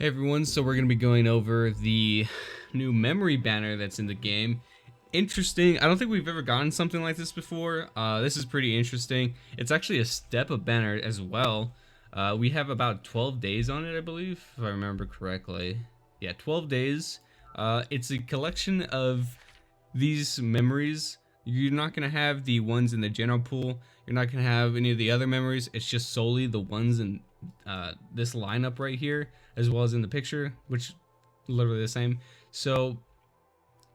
Hey everyone, so we're going to be going over the new memory banner that's in the game. Interesting. I don't think we've ever gotten something like this before. This is pretty interesting. It's actually a step-up banner as well. We have about 12 days on it, I believe, if I remember correctly. Yeah, 12 days. It's a collection of these memories. You're not going to have the ones in the general pool. You're not going to have any of the other memories. It's just solely the ones in this lineup right here, as well as in the picture, which literally the same. So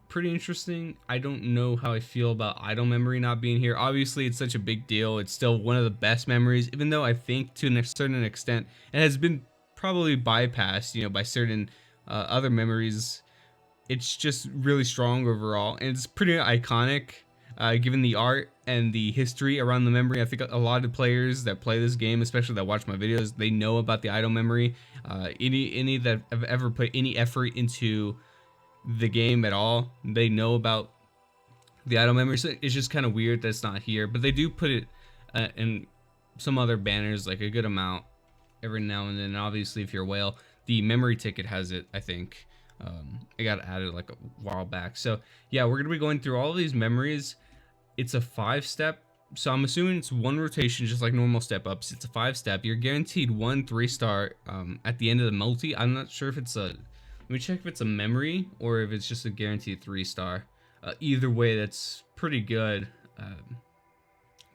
pretty interesting. I don't know how I feel about idle memory not being here. Obviously, it's such a big deal. It's still one of the best memories, even though I think to a certain extent it has been probably bypassed, by certain other memories. It's just really strong overall, and it's pretty iconic, given the art and the history around the memory. I think a lot of players that play this game, especially that watch my videos, they know about the idle memory. Any that have ever put any effort into the game at all, they know about the idle memory. So it's just kind of weird that it's not here, but they do put it in some other banners, like a good amount every now and then. Obviously, if you're a whale, the memory ticket has it, I think. It got added like a while back. So yeah, we're gonna be going through all of these memories. It's a 5-step, so I'm assuming it's one rotation, just like normal step ups. It's a 5-step. You're guaranteed 1 3-star at the end of the multi. I'm not sure if it's a, let me check if it's a memory or if it's just a guaranteed 3-star. Either way, that's pretty good.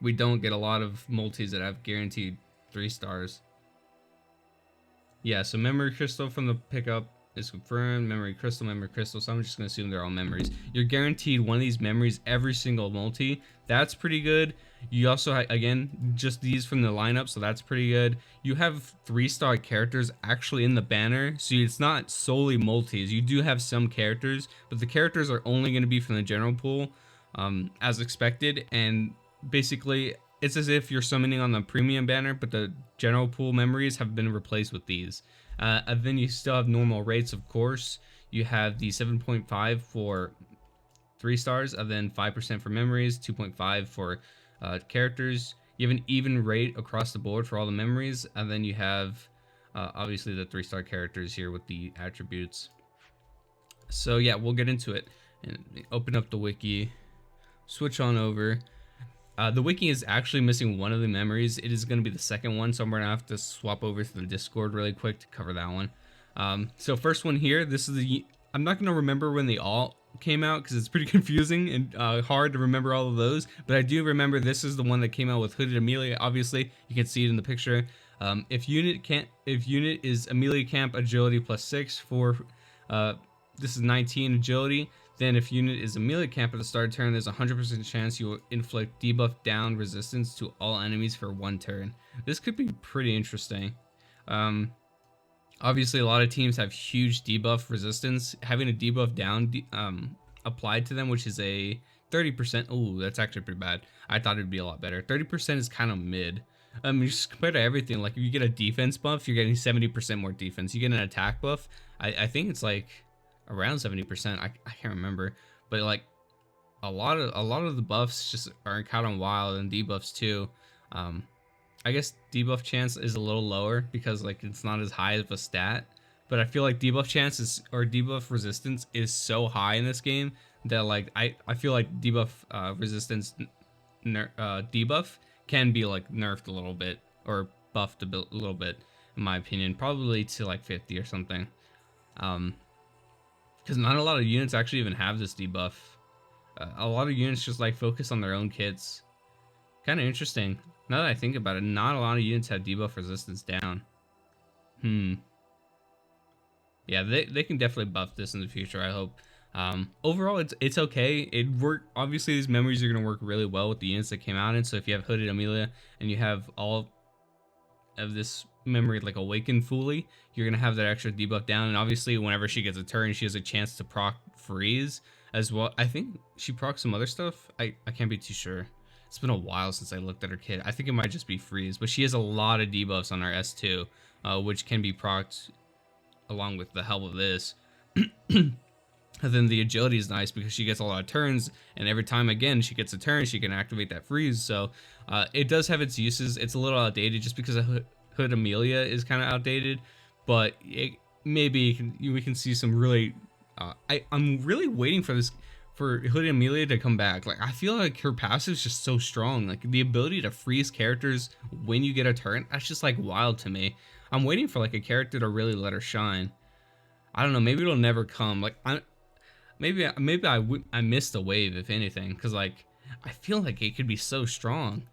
We don't get a lot of multis that have guaranteed 3 stars. Yeah, so memory crystal from the pickup is confirmed. Memory crystal. So I'm just gonna assume they're all memories. You're guaranteed one of these memories every single multi. That's pretty good. You also again, just these from the lineup, so that's pretty good. You have 3-star characters actually in the banner, so it's not solely multis. You do have some characters, but the characters are only going to be from the general pool, as expected. And basically, it's as if you're summoning on the premium banner, but the general pool memories have been replaced with these. And then you still have normal rates, of course. You have the 7.5 for 3 stars, and then 5% for memories, 2.5 for characters. You have an even rate across the board for all the memories, and then you have obviously the 3-star characters here with the attributes. So yeah, we'll get into it and open up the wiki, switch on over. The wiki is actually missing one of the memories. It is going to be the second one, so I'm going to have to swap over to the Discord really quick to cover that one. So first one here, this is the, I'm not going to remember when they all came out because it's pretty confusing and hard to remember all of those, but I do remember this is the one that came out with Hooded Amelia. Obviously, you can see it in the picture. If unit is Amelia Camp agility +6 for this is 19 agility. Then if unit is Amelia Camp at the start of turn, there's a 100% chance you will inflict debuff down resistance to all enemies for 1 turn. This could be pretty interesting. Obviously, a lot of teams have huge debuff resistance. Having a debuff down applied to them, which is a 30%. Oh, that's actually pretty bad. I thought it'd be a lot better. 30% is kind of mid. Just compared to everything, like if you get a defense buff, you're getting 70% more defense. You get an attack buff, I think it's like around 70%. I can't remember, but like a lot of the buffs just are kind of wild, and debuffs too. I guess debuff chance is a little lower because like it's not as high of a stat, but I feel like debuff chances or debuff resistance is so high in this game that like I feel like debuff resistance debuff can be like nerfed a little bit or buffed a little bit, in my opinion, probably to like 50 or something. Because not a lot of units actually even have this debuff. A lot of units just like focus on their own kits. Kind of interesting. Now that I think about it, not a lot of units have debuff resistance down. Yeah, they can definitely buff this in the future, I hope. Overall, it's okay. It worked. Obviously, these memories are going to work really well with the units that came out in. So if you have Hooded Amelia and you have all of this memory like awakened fully, you're gonna have that extra debuff down. And obviously whenever she gets a turn, she has a chance to proc freeze as well. I think she procs some other stuff. I can't be too sure. It's been a while since I looked at her kit. I think it might just be freeze, but she has a lot of debuffs on her S2, which can be procced along with the help of this. And then the agility is nice because she gets a lot of turns, and every time again she gets a turn, she can activate that freeze. So it does have its uses. It's a little outdated just because Hood Amelia is kind of outdated, but maybe we can see some really. I'm really waiting for this for Hooded Amelia to come back. Like I feel like her passive is just so strong. Like the ability to freeze characters when you get a turn, that's just like wild to me. I'm waiting for like a character to really let her shine. I don't know. Maybe it'll never come. Like I missed a wave if anything, because like I feel like it could be so strong.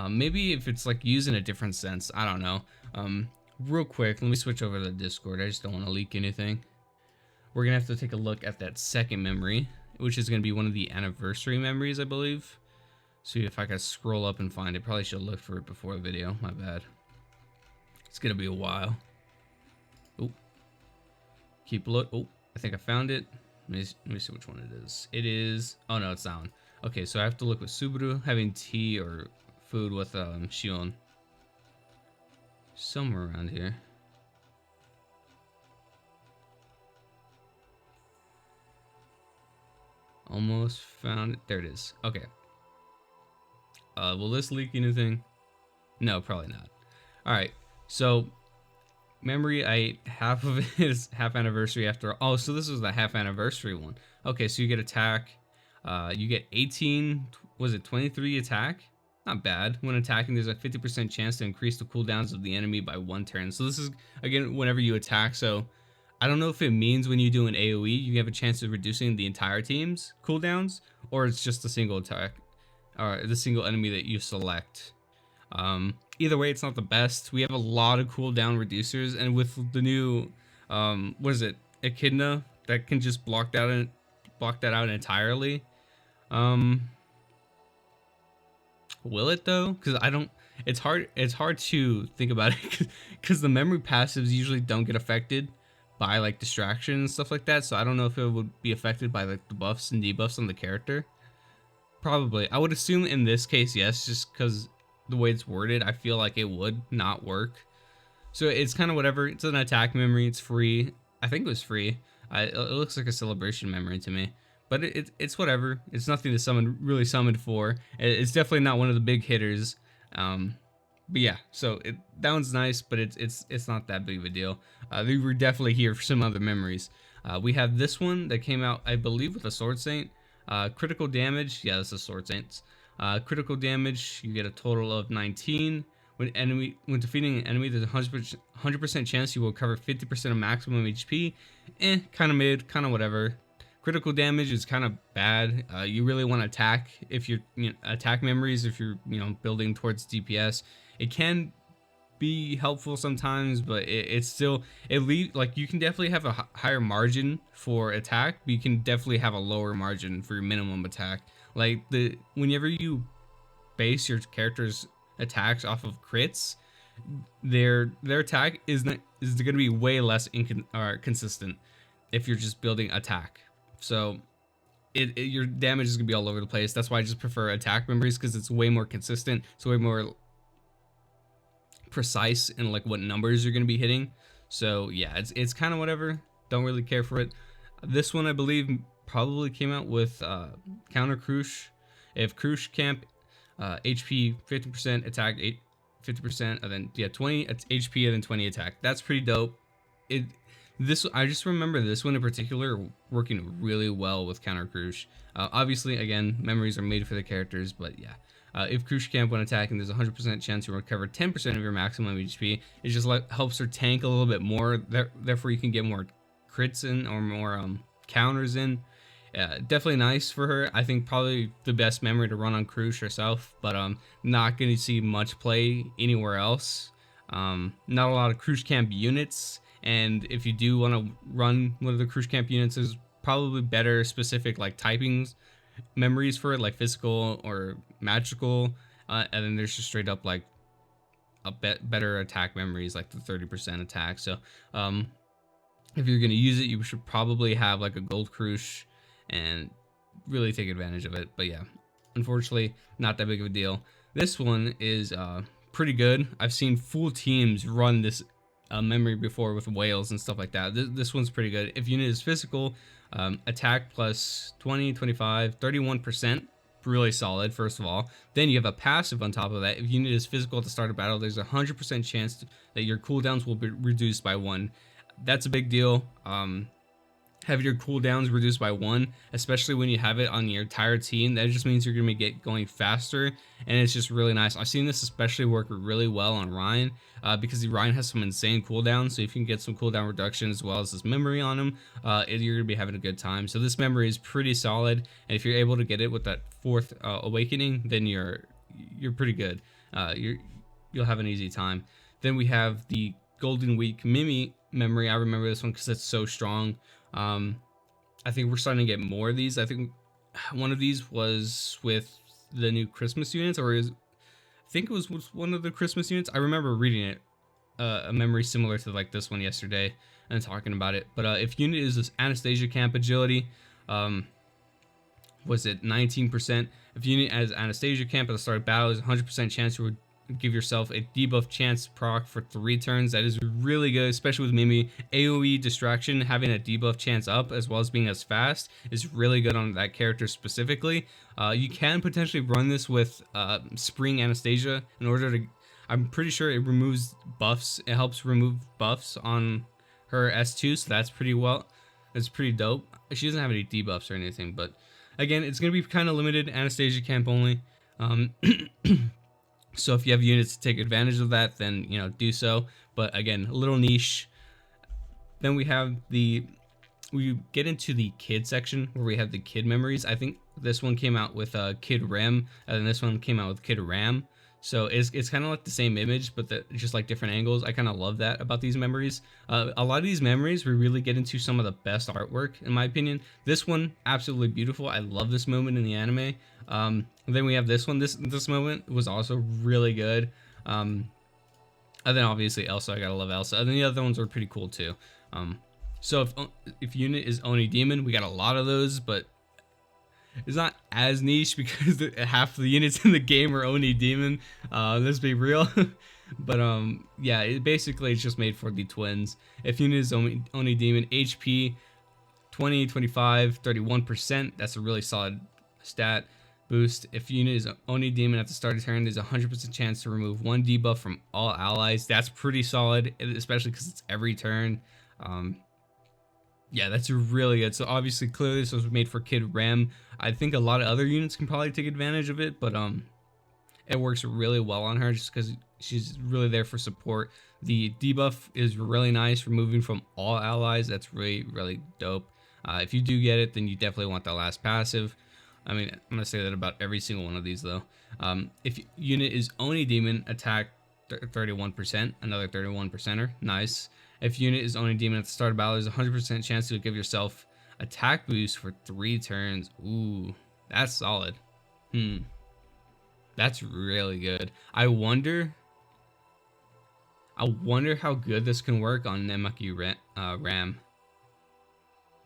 Maybe if it's like used in a different sense. I don't know. Real quick, let me switch over to the Discord. I just don't want to leak anything. We're gonna have to take a look at that second memory, which is gonna be one of the anniversary memories, I believe. See if I can scroll up and find it. Probably should look for it before the video. My bad. It's gonna be a while. Oh, keep look. Oh, I think I found it. Let me see which one it is. It is. Oh no, it's that one. Okay, so I have to look with Subaru having tea or food with Shion. Somewhere around here. Almost found it. There it is. Okay. Will this leak anything? No, probably not. All right. So memory, half of it is half anniversary after. Oh, so this was the half anniversary one. Okay, so you get attack. You get 18. Was it 23 attack? Not bad. When attacking, there's a 50% chance to increase the cooldowns of the enemy by 1 turn. So this is again whenever you attack. So I don't know if it means when you do an AoE, you have a chance of reducing the entire team's cooldowns, or it's just a single attack, or the single enemy that you select. Either way, it's not the best. We have a lot of cooldown reducers, and with the new, what is it, Echidna, that can just block that out entirely. Will it though? Because I don't. It's hard to think about it because the memory passives usually don't get affected by like distraction and stuff like that. So I don't know if it would be affected by like the buffs and debuffs on the character. Probably. I would assume in this case, yes, just because the way it's worded, I feel like it would not work. So it's kind of whatever. It's an attack memory. It's free. I think it was free. It looks like a celebration memory to me. But it's whatever. It's nothing to really summon for. It's definitely not one of the big hitters. But yeah, so that one's nice, but it's not that big of a deal. We were definitely here for some other memories. We have this one that came out, I believe, with a Sword Saint. Critical damage, yeah, this is Sword Saints. Critical damage, you get a total of 19. When defeating an enemy, there's a 100% chance you will cover 50% of maximum HP. Kind of mid, kind of whatever. Critical damage is kind of bad. You really want to attack if you're attack memories. If you're building towards DPS, it can be helpful sometimes, but it's still like you can definitely have a higher margin for attack, but you can definitely have a lower margin for your minimum attack. Like whenever you base your character's attacks off of crits, their attack is going to be way less consistent if you're just building attack. So your damage is gonna be all over the place. That's why I just prefer attack memories, because it's way more consistent. It's way more precise in like what numbers you're gonna be hitting. So yeah, it's kind of whatever. Don't really care for it. This one I believe probably came out with counter Krush. If Krush camp, HP 50%, attack 50%, and then 20 HP and then 20 attack. That's pretty dope. I just remember this one in particular working really well with counter Krush. Obviously, again, memories are made for the characters, but yeah. If Krush camp when attacking, there's a 100% chance you'll recover 10% of your maximum HP. It just helps her tank a little bit more. Therefore, you can get more crits in or more counters in. Definitely nice for her. I think probably the best memory to run on Krush herself, but not going to see much play anywhere else. Not a lot of Krush camp units. And if you do want to run one of the Krush camp units, there's probably better specific like typings memories for it, like physical or magical, and then there's just straight up like a better attack memories, like the 30% attack. So if you're going to use it, you should probably have like a gold Krush and really take advantage of it. But yeah, unfortunately, not that big of a deal. This one is pretty good. I've seen full teams run this memory before with whales and stuff like that. This one's pretty good. If unit is physical, attack plus 20, 25, 31%, really solid, first of all. Then you have a passive on top of that. If unit is physical at the start of battle, there's a 100% chance that your cooldowns will be reduced by 1. That's a big deal. Have your cooldowns reduced by 1, especially when you have it on your entire team. That just means you're going to get going faster, and it's just really nice. I've seen this especially work really well on Ryan, because Ryan has some insane cooldowns, so if you can get some cooldown reduction as well as this memory on him, you're going to be having a good time. So this memory is pretty solid, and if you're able to get it with that 4th awakening, then you're pretty good. You'll have an easy time. Then we have the Golden Week Mimi memory. I remember this one because it's so strong. I think we're starting to get more of these. I think one of these was with the new Christmas units, I think it was one of the Christmas units. I remember reading it, a memory similar to like this one yesterday and talking about it. But if unit is this Anastasia camp agility, was it 19%? If unit as Anastasia camp at the start of battle, is 100% chance you would give yourself a debuff chance proc for 3 turns. That is really good, especially with Mimi. AoE distraction, having a debuff chance up as well as being as fast is really good on that character specifically. You can potentially run this with Spring Anastasia in order to, I'm pretty sure it removes buffs. It helps remove buffs on her S2, so that's pretty dope. She doesn't have any debuffs or anything, but again, it's going to be kind of limited, Anastasia camp only. So if you have units to take advantage of that, then, you know, do so. But again, a little niche. Then we get into the kid section where we have the kid memories. I think this one came out with Kid Rem, and then this one came out with Kid Ram. So it's kind of like the same image, but just like different angles. I kind of love that about these memories. A lot of these memories, we really get into some of the best artwork, in my opinion. This one, absolutely beautiful. I love this moment in the anime. And then we have this one. This moment was also really good. And then obviously Elsa, I gotta love Elsa. And then the other ones were pretty cool too. So if unit is Oni Demon, we got a lot of those, but it's not as niche because half the units in the game are Oni Demon. Let's be real. But yeah, basically it's just made for the twins. If unit is Oni Demon, HP 20, 25, 31%. That's a really solid stat boost. If unit is Oni Demon at the start of turn, there's a 100% chance to remove 1 debuff from all allies. That's pretty solid, especially because it's every turn. Yeah, that's really good. So obviously, clearly this was made for Kid Ram. I think a lot of other units can probably take advantage of it, but it works really well on her just because she's really there for support. The debuff is really nice, removing from all allies. That's really, really dope. If you do get it, then you definitely want the last passive. I mean, I'm gonna say that about every single one of these though. If unit is Oni Demon, attack 31%, another 31%er, nice. If unit is Oni Demon at the start of battle, there's a 100% chance to give yourself attack boost for 3 turns. Ooh, that's solid. That's really good. I wonder how good this can work on Nemaki Ram.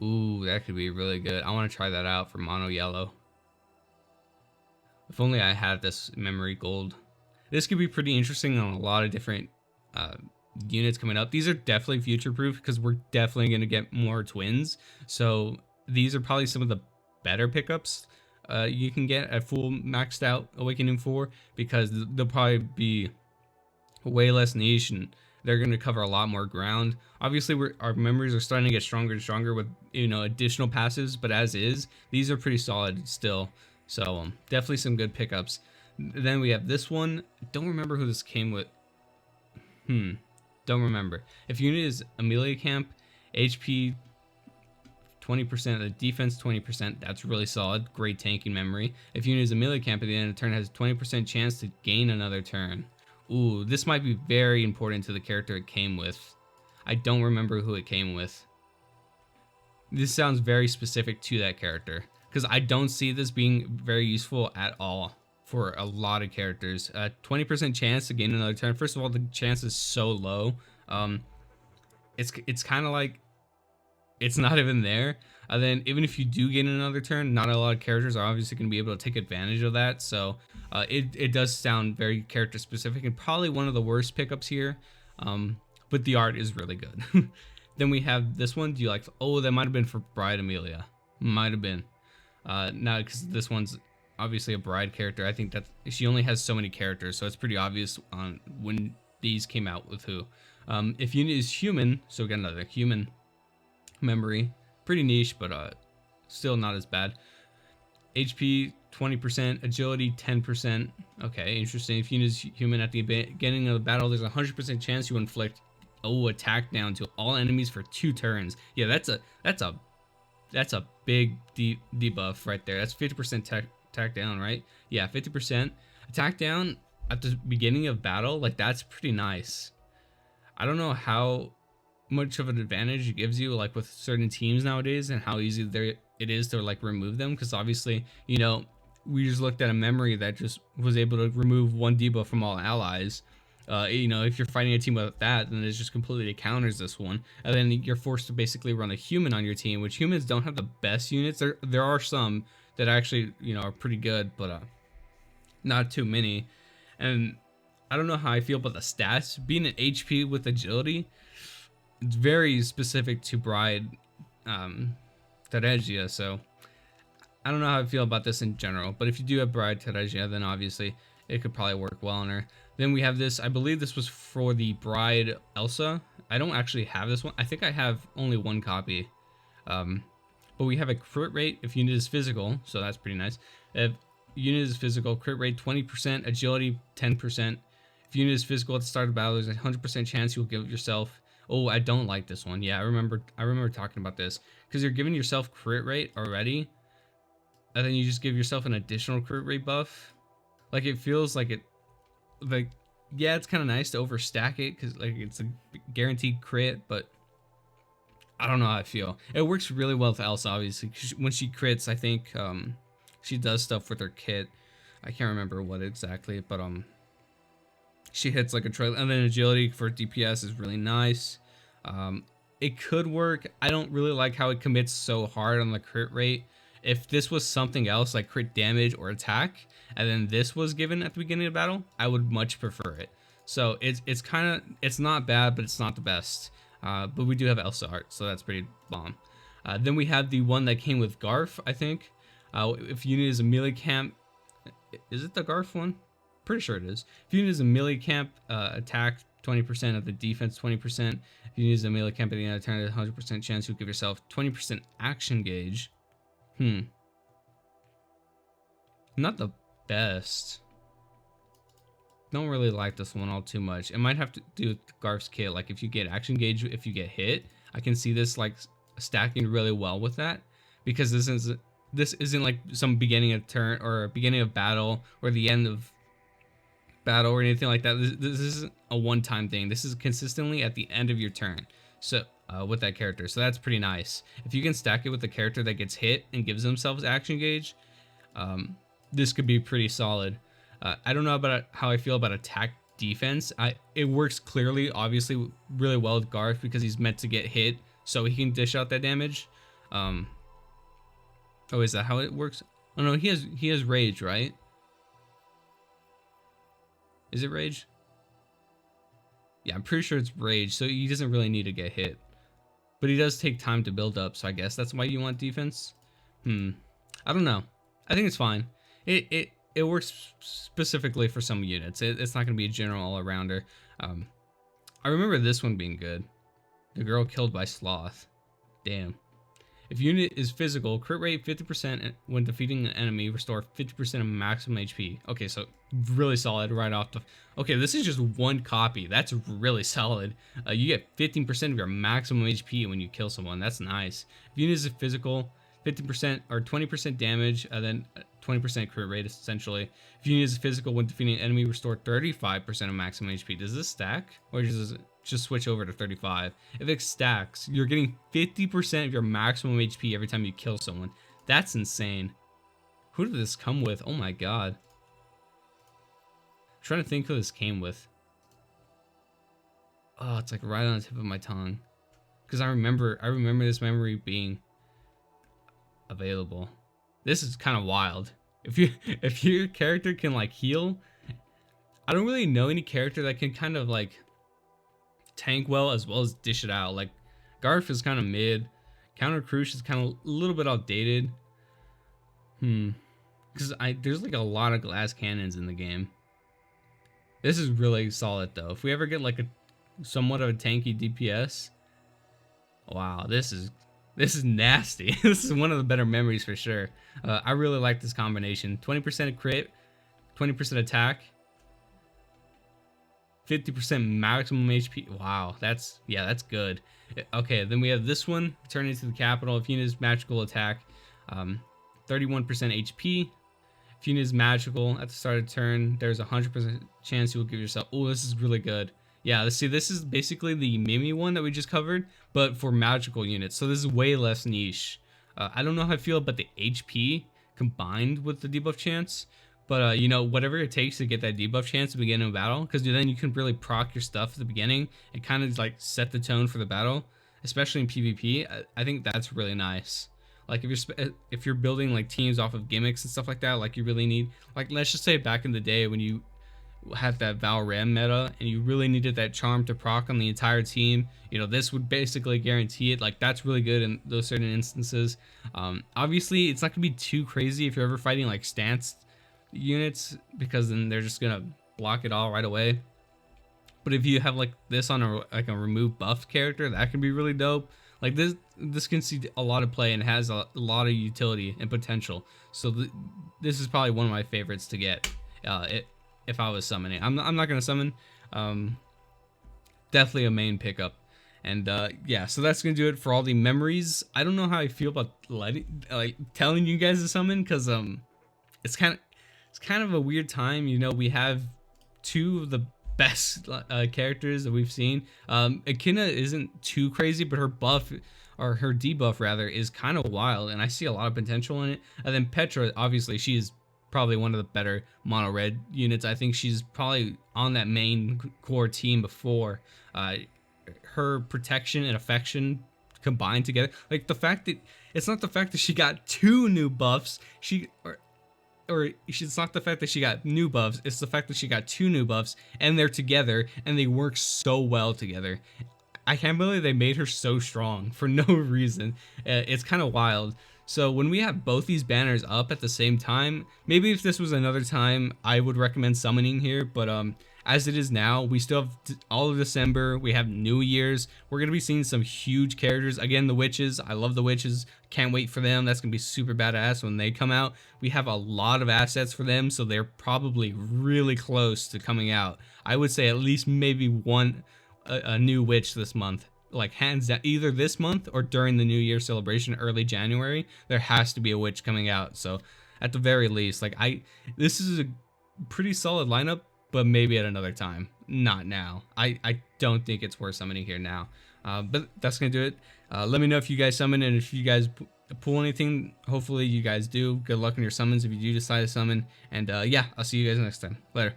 Ooh, that could be really good. I want to try that out for Mono Yellow. If only I had this memory gold. This could be pretty interesting on a lot of different units coming up. These are definitely future proof because we're definitely going to get more twins. So these are probably some of the better pickups you can get at full maxed out Awakening 4 because they'll probably be way less niche and they're going to cover a lot more ground. Obviously, our memories are starting to get stronger and stronger with, you know, additional passives, but as is, these are pretty solid still. So definitely some good pickups. Then we have this one. Don't remember who this came with. Don't remember. If unit is Amelia Camp, HP 20%, the defense 20%. That's really solid. Great tanking memory. If unit is Amelia Camp at the end of the turn, has a 20% chance to gain another turn. Ooh, this might be very important to the character it came with. I don't remember who it came with. This sounds very specific to that character because I don't see this being very useful at all for a lot of characters. 20% chance to gain another turn. First of all, the chance is so low. It's kind of like it's not even there. And then even if you do gain another turn, not a lot of characters are obviously going to be able to take advantage of that. So it does sound very character specific and probably one of the worst pickups here. But the art is really good. Then we have this one. Do you like? Oh, that might have been for Bride Amelia. Might have been. Now because this one's obviously a bride character. I think that she only has so many characters, so it's pretty obvious on when these came out with who. If unit is human, so we got another human memory, pretty niche, but still not as bad. HP 20%, agility 10%. Okay, interesting. If unit is human at the beginning of the battle, there's a 100% chance you inflict attack down to all enemies for 2 turns. Yeah, that's a big debuff right there. That's 50% attack down, right? Yeah, 50% attack down at the beginning of battle. Like, that's pretty nice. I don't know how much of an advantage it gives you, like with certain teams nowadays, and how easy it is to like remove them, because obviously, you know, we just looked at a memory that just was able to remove 1 debuff from all allies. You know, if you're fighting a team with that, then it just completely counters this one, and then you're forced to basically run a human on your team, which humans don't have the best units. There are some that actually, you know, are pretty good, but not too many. And I don't know how I feel about the stats. Being an HP with agility, it's very specific to Bride Teregia, so I don't know how I feel about this in general, but if you do have Bride Teregia, then obviously it could probably work well on her. Then we have this, I believe this was for the Bride Elsa. I don't actually have this one. I think I have only 1 copy. But we have a crit rate if unit is physical, so that's pretty nice. If unit is physical, crit rate 20%, agility 10%. If unit is physical at the start of the battle, there's a 100% chance you'll give yourself. Oh, I don't like this one. Yeah, I remember talking about this, because you're giving yourself crit rate already, and then you just give yourself an additional crit rate buff. Like, it feels like like, yeah, it's kind of nice to overstack it, because like it's a guaranteed crit, but I don't know how I feel. It works really well with Elsa, obviously. When she crits, I think she does stuff with her kit. I can't remember what exactly, but she hits like a trail, and then agility for DPS is really nice. It could work. I don't really like how it commits so hard on the crit rate. If this was something else like crit damage or attack, and then this was given at the beginning of the battle, I would much prefer it. So it's not bad, but it's not the best. But we do have Elsa art, so that's pretty bomb. Then we have the one that came with Garf, I think. If unit is a melee camp, is it the Garf one? Pretty sure it is. If unit is a melee camp, attack 20% of the defense 20%. If unit is a melee camp at the end of the turn, there's a 100% chance you'll give yourself 20% action gauge. Not the best. Don't really like this one all too much. It might have to do with Garf's kit. Like, if you get action gauge, if you get hit, I can see this like stacking really well with that, because this isn't like some beginning of turn or beginning of battle or the end of battle or anything like that. This isn't a one-time thing. This is consistently at the end of your turn. So with that character, so that's pretty nice. If you can stack it with the character that gets hit and gives themselves action gauge, this could be pretty solid. I don't know about how I feel about attack defense. It works clearly, obviously, really well with Garth, because he's meant to get hit so he can dish out that damage. Oh, is that how it works? Oh no, he has rage, right? Is it rage? Yeah, I'm pretty sure it's rage, so he doesn't really need to get hit. But he does take time to build up, so I guess that's why you want defense. I don't know. I think it's fine. It works specifically for some units. It's not going to be a general all-arounder. I remember this one being good. The girl killed by sloth. Damn. If unit is physical, crit rate 50% when defeating an enemy, restore 50% of maximum HP. Okay, so really solid right off the... Okay, this is just 1 copy. That's really solid. You get 15% of your maximum HP when you kill someone. That's nice. If unit is physical, 50% or 20% damage, then 20% crit rate, essentially. If unit is physical, when defeating an enemy, restore 35% of maximum HP. Does this stack? Or does it just switch over to 35? If it stacks, you're getting 50% of your maximum HP every time you kill someone. That's insane. Who did this come with? Oh my god. I'm trying to think who this came with. Oh, it's like right on the tip of my tongue. Because I remember this memory being available. This is kind of wild. If your character can like heal, I don't really know any character that can kind of like tank well as dish it out. Like Garf is kind of mid. Counter Crush is kind of a little bit outdated. Because there's like a lot of glass cannons in the game. This is really solid though. If we ever get like somewhat of a tanky DPS. Wow, this is nasty. This is one of the better memories for sure. I really like this combination. 20% crit, 20% attack, 50% maximum HP. Wow, that's good. Okay, then we have this one. Turn into the capital. If unit is magical attack, 31% HP. If unit is magical at the start of turn, there's a 100% chance you will give yourself. Oh, this is really good. Yeah, let's see. This is basically the Mimi one that we just covered, but for magical units. So this is way less niche. I don't know how I feel about the HP combined with the debuff chance, but you know, whatever it takes to get that debuff chance to begin a battle, because then you can really proc your stuff at the beginning and kind of like set the tone for the battle, especially in PvP. I think that's really nice. Like if you're building like teams off of gimmicks and stuff like that, like you really need, like let's just say back in the day when you had that Valram meta and you really needed that charm to proc on the entire team, you know, this would basically guarantee it. Like that's really good in those certain instances. Obviously it's not gonna be too crazy if you're ever fighting like stance units, because then they're just gonna block it all right away. But if you have like this on a remove buff character, that can be really dope. Like this can see a lot of play and has a lot of utility and potential. So this is probably one of my favorites to get if I was summoning. I'm not gonna summon. Definitely a main pickup. And yeah, so that's gonna do it for all the memories. I don't know how I feel about telling you guys to summon, because it's kind of a weird time. You know, we have two of the best characters that we've seen. Akina isn't too crazy, but her buff, or her debuff rather, is kind of wild, and I see a lot of potential in it. And then Petra, obviously she is probably one of the better mono red units. I think she's probably on that main core team before. Her protection and affection combined together, like the fact that it's not the fact that she got two new buffs, it's not the fact that she got new buffs, it's the fact that she got two new buffs and they're together and they work so well together. I can't believe they made her so strong for no reason. It's kind of wild. So when we have both these banners up at the same time, maybe if this was another time, I would recommend summoning here, but as it is now, we still have all of December, we have New Year's, we're going to be seeing some huge characters. Again, the witches, I love the witches, can't wait for them. That's going to be super badass when they come out. We have a lot of assets for them, so they're probably really close to coming out. I would say at least maybe a new witch this month. Like hands down, either this month or during the New Year celebration, early January, there has to be a witch coming out. So at the very least, like this is a pretty solid lineup, but maybe at another time, not now. I don't think it's worth summoning here now. But that's gonna do it. Let me know if you guys summon, and if you guys pull anything. Hopefully you guys do. Good luck on your summons if you do decide to summon. And yeah, I'll see you guys next time. Later.